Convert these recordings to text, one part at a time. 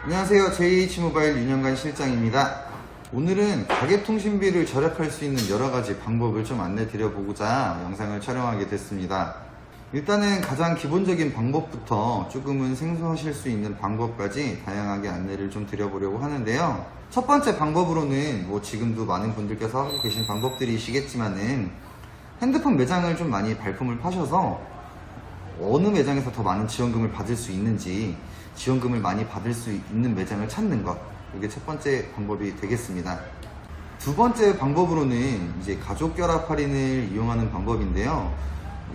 안녕하세요. JH모바일 윤영관 실장입니다. 오늘은 가계통신비를 절약할 수 있는 여러가지 방법을 좀 안내 드려보고자 영상을 촬영하게 됐습니다. 일단은 가장 기본적인 방법부터 조금은 생소하실 수 있는 방법까지 다양하게 안내를 좀 드려보려고 하는데요. 첫 번째 방법으로는 지금도 많은 분들께서 하고 계신 방법들이시겠지만은 핸드폰 매장을 좀 많이 발품을 파셔서 어느 매장에서 더 많은 지원금을 받을 수 있는지, 지원금을 많이 받을 수 있는 매장을 찾는 것, 이게 첫 번째 방법이 되겠습니다. 두 번째 방법으로는 이제 가족 결합 할인을 이용하는 방법인데요.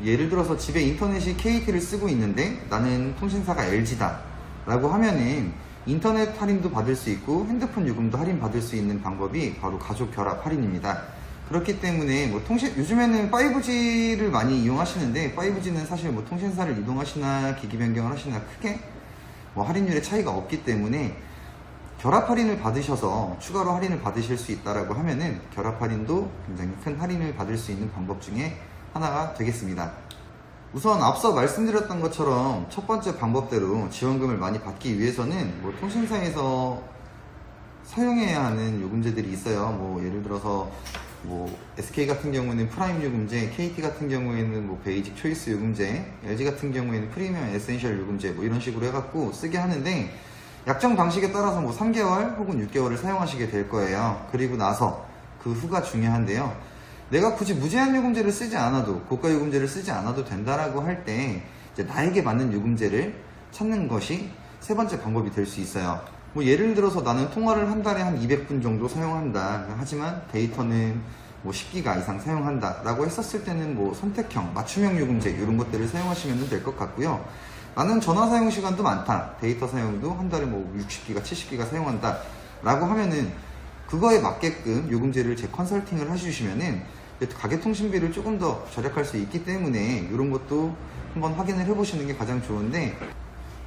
예를 들어서 집에 인터넷이 KT를 쓰고 있는데 나는 통신사가 LG다 라고 하면은 인터넷 할인도 받을 수 있고 핸드폰 요금도 할인 받을 수 있는 방법이 바로 가족 결합 할인입니다. 그렇기 때문에 요즘에는 5G를 많이 이용하시는데 5G는 사실 통신사를 이동하시나 기기 변경을 하시나 크게 할인율의 차이가 없기 때문에 결합 할인을 받으셔서 추가로 할인을 받으실 수 있다라고 하면은 결합 할인도 굉장히 큰 할인을 받을 수 있는 방법 중에 하나가 되겠습니다. 우선 앞서 말씀드렸던 것처럼 첫 번째 방법대로 지원금을 많이 받기 위해서는 통신사에서 사용해야 하는 요금제들이 있어요. 예를 들어서 SK 같은 경우에는 프라임 요금제, KT 같은 경우에는 베이직 초이스 요금제, LG 같은 경우에는 프리미엄 에센셜 요금제 이런 식으로 해갖고 쓰게 하는데 약정 방식에 따라서 3개월 혹은 6개월을 사용하시게 될 거예요. 그리고 나서 그 후가 중요한데요. 내가 굳이 무제한 요금제를 쓰지 않아도, 고가 요금제를 쓰지 않아도 된다라고 할 때 나에게 맞는 요금제를 찾는 것이 세 번째 방법이 될 수 있어요. 예를 들어서 나는 통화를 한 달에 한 200분 정도 사용한다. 하지만 데이터는 10기가 이상 사용한다 라고 했었을 때는 선택형, 맞춤형 요금제 이런 것들을 사용하시면 될 것 같고요. 나는 전화 사용 시간도 많다. 데이터 사용도 한 달에 60기가, 70기가 사용한다 라고 하면은 그거에 맞게끔 요금제를 재컨설팅을 해주시면은 가계통신비를 조금 더 절약할 수 있기 때문에 이런 것도 한번 확인을 해보시는 게 가장 좋은데,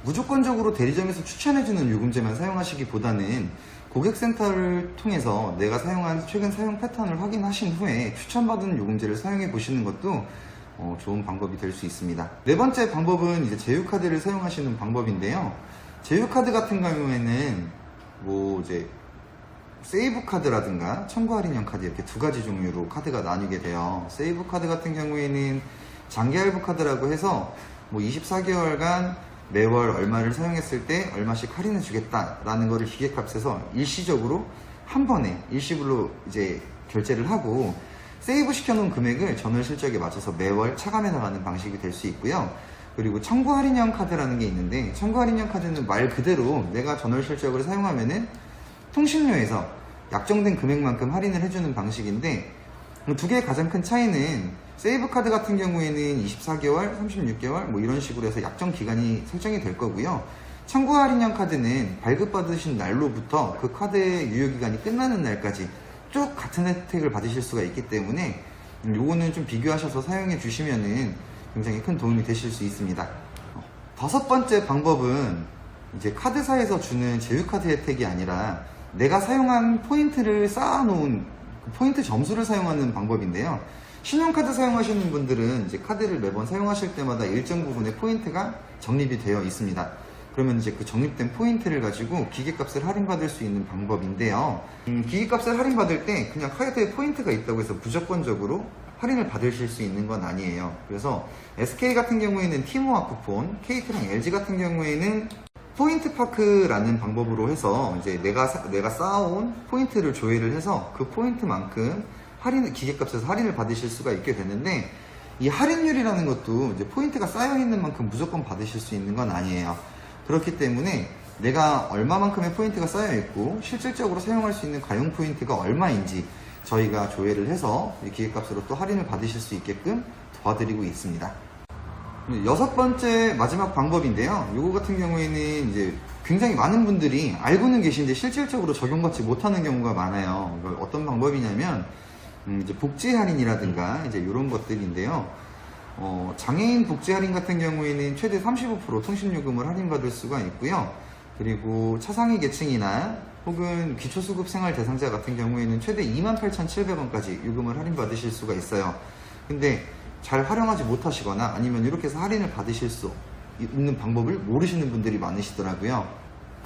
무조건적으로 대리점에서 추천해주는 요금제만 사용하시기보다는 고객센터를 통해서 내가 사용한 최근 사용 패턴을 확인하신 후에 추천받은 요금제를 사용해 보시는 것도 좋은 방법이 될 수 있습니다. 네 번째 방법은 이제 제휴카드를 사용하시는 방법인데요. 제휴카드 같은 경우에는 이제 세이브 카드라든가 청구 할인형 카드 이렇게 두 가지 종류로 카드가 나뉘게 돼요. 세이브 카드 같은 경우에는 장기 할부 카드라고 해서 24개월간 매월 얼마를 사용했을 때 얼마씩 할인해 주겠다라는 거를 기계값에서 일시적으로 한 번에 일시불로 이제 결제를 하고 세이브 시켜놓은 금액을 전월 실적에 맞춰서 매월 차감해 나가는 방식이 될 수 있고요. 그리고 청구 할인형 카드라는 게 있는데, 청구 할인형 카드는 말 그대로 내가 전월 실적을 사용하면은 통신료에서 약정된 금액만큼 할인을 해주는 방식인데, 두 개의 가장 큰 차이는 세이브 카드 같은 경우에는 24개월, 36개월 이런 식으로 해서 약정 기간이 설정이 될 거고요. 청구 할인형 카드는 발급받으신 날로부터 그 카드의 유효기간이 끝나는 날까지 쭉 같은 혜택을 받으실 수가 있기 때문에 요거는 좀 비교하셔서 사용해 주시면은 굉장히 큰 도움이 되실 수 있습니다. 다섯 번째 방법은 이제 카드사에서 주는 제휴카드 혜택이 아니라 내가 사용한 포인트를 쌓아놓은 포인트 점수를 사용하는 방법인데요. 신용카드 사용하시는 분들은 이제 카드를 매번 사용하실 때마다 일정 부분의 포인트가 적립이 되어 있습니다. 그러면 이제 그 적립된 포인트를 가지고 기계값을 할인받을 수 있는 방법인데요. 기계값을 할인받을 때 그냥 카드에 포인트가 있다고 해서 무조건적으로 할인을 받으실 수 있는 건 아니에요. 그래서 SK 같은 경우에는 티모아 쿠폰, KT랑 LG 같은 경우에는 포인트 파크라는 방법으로 해서 이제 내가 쌓아온 포인트를 조회를 해서 그 포인트만큼 기계값에서 할인을 받으실 수가 있게 되는데, 이 할인율이라는 것도 이제 포인트가 쌓여있는 만큼 무조건 받으실 수 있는 건 아니에요. 그렇기 때문에 내가 얼마만큼의 포인트가 쌓여있고 실질적으로 사용할 수 있는 가용 포인트가 얼마인지 저희가 조회를 해서 기계값으로 또 할인을 받으실 수 있게끔 도와드리고 있습니다. 여섯 번째 마지막 방법인데요. 요거 같은 경우에는 이제 굉장히 많은 분들이 알고는 계신데 실질적으로 적용받지 못하는 경우가 많아요. 어떤 방법이냐면 이제 복지 할인이라든가 이제 이런 것들인데요. 장애인 복지 할인 같은 경우에는 최대 35% 통신요금을 할인받을 수가 있고요. 그리고 차상위 계층이나 혹은 기초수급 생활 대상자 같은 경우에는 최대 28,700원까지 요금을 할인받으실 수가 있어요. 근데 잘 활용하지 못하시거나 아니면 이렇게 해서 할인을 받으실 수 있는 방법을 모르시는 분들이 많으시더라고요.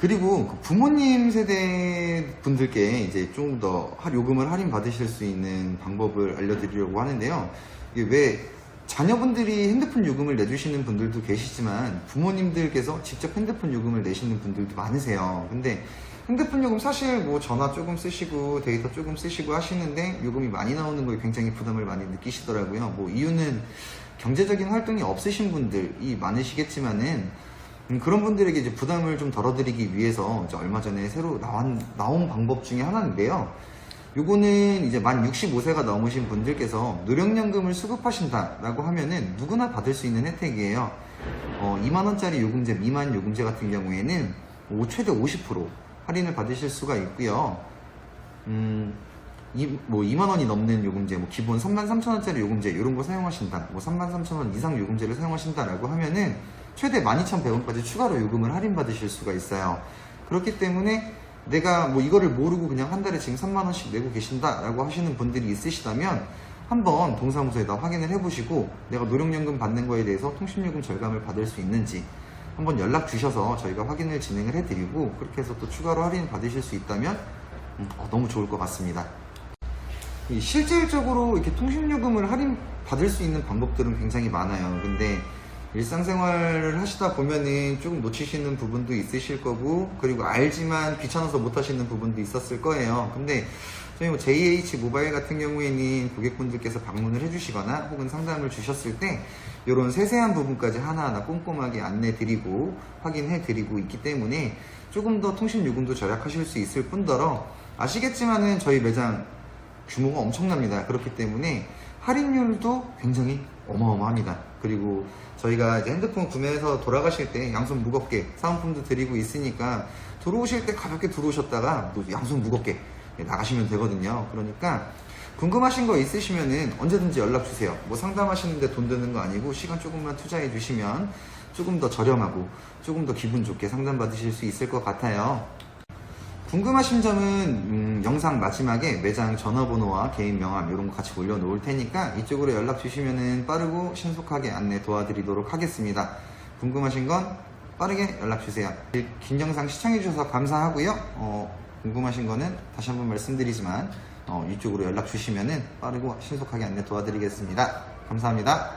그리고 그 부모님 세대 분들께 이제 좀 더 요금을 할인 받으실 수 있는 방법을 알려드리려고 하는데요. 이게 왜 자녀분들이 핸드폰 요금을 내주시는 분들도 계시지만 부모님들께서 직접 핸드폰 요금을 내시는 분들도 많으세요. 근데 핸드폰 요금 사실 뭐 전화 조금 쓰시고 데이터 조금 쓰시고 하시는데 요금이 많이 나오는 거에 굉장히 부담을 많이 느끼시더라고요. 뭐 이유는 경제적인 활동이 없으신 분들이 많으시겠지만은 그런 분들에게 이제 부담을 좀 덜어드리기 위해서 이제 얼마 전에 새로 나온 방법 중에 하나인데요. 요거는 이제 만 65세가 넘으신 분들께서 노령연금을 수급하신다라고 하면은 누구나 받을 수 있는 혜택이에요. 2만원짜리 요금제, 미만 요금제 같은 경우에는 최대 50% 할인을 받으실 수가 있고요. 뭐 2만원이 넘는 요금제, 뭐 기본 33,000원짜리 요금제 이런 거 사용하신다, 뭐 33,000원 이상 요금제를 사용하신다라고 하면은 최대 12,100원까지 추가로 요금을 할인받으실 수가 있어요. 그렇기 때문에 내가 뭐 이거를 모르고 그냥 한 달에 지금 3만원씩 내고 계신다라고 하시는 분들이 있으시다면 한번 동사무소에다 확인을 해보시고 내가 노령연금 받는 거에 대해서 통신요금 절감을 받을 수 있는지 한번 연락 주셔서 저희가 확인을 진행을 해드리고 그렇게 해서 또 추가로 할인 받으실 수 있다면 너무 좋을 것 같습니다. 실질적으로 이렇게 통신요금을 할인 받을 수 있는 방법들은 굉장히 많아요. 근데 일상생활을 하시다 보면은 조금 놓치시는 부분도 있으실 거고, 그리고 알지만 귀찮아서 못 하시는 부분도 있었을 거예요. 근데 저희 뭐 JH 모바일 같은 경우에는 고객분들께서 방문을 해주시거나 혹은 상담을 주셨을 때 이런 세세한 부분까지 하나하나 꼼꼼하게 안내드리고 확인해드리고 있기 때문에 조금 더 통신요금도 절약하실 수 있을 뿐더러 아시겠지만은 저희 매장 규모가 엄청납니다. 그렇기 때문에 할인율도 굉장히 어마어마합니다. 그리고 저희가 이제 핸드폰 구매해서 돌아가실 때 양손 무겁게 사은품도 드리고 있으니까 들어오실 때 가볍게 들어오셨다가 또 양손 무겁게 나가시면 되거든요. 그러니까 궁금하신 거 있으시면은 언제든지 연락 주세요. 뭐 상담하시는데 돈 드는 거 아니고 시간 조금만 투자해 주시면 조금 더 저렴하고 조금 더 기분 좋게 상담 받으실 수 있을 것 같아요. 궁금하신 점은 영상 마지막에 매장 전화번호와 개인 명함 이런 거 같이 올려놓을 테니까 이쪽으로 연락 주시면 빠르고 신속하게 안내 도와드리도록 하겠습니다. 궁금하신 건 빠르게 연락 주세요. 긴 영상 시청해 주셔서 감사하고요. 궁금하신 거는 다시 한번 말씀드리지만 이쪽으로 연락 주시면 빠르고 신속하게 안내 도와드리겠습니다. 감사합니다.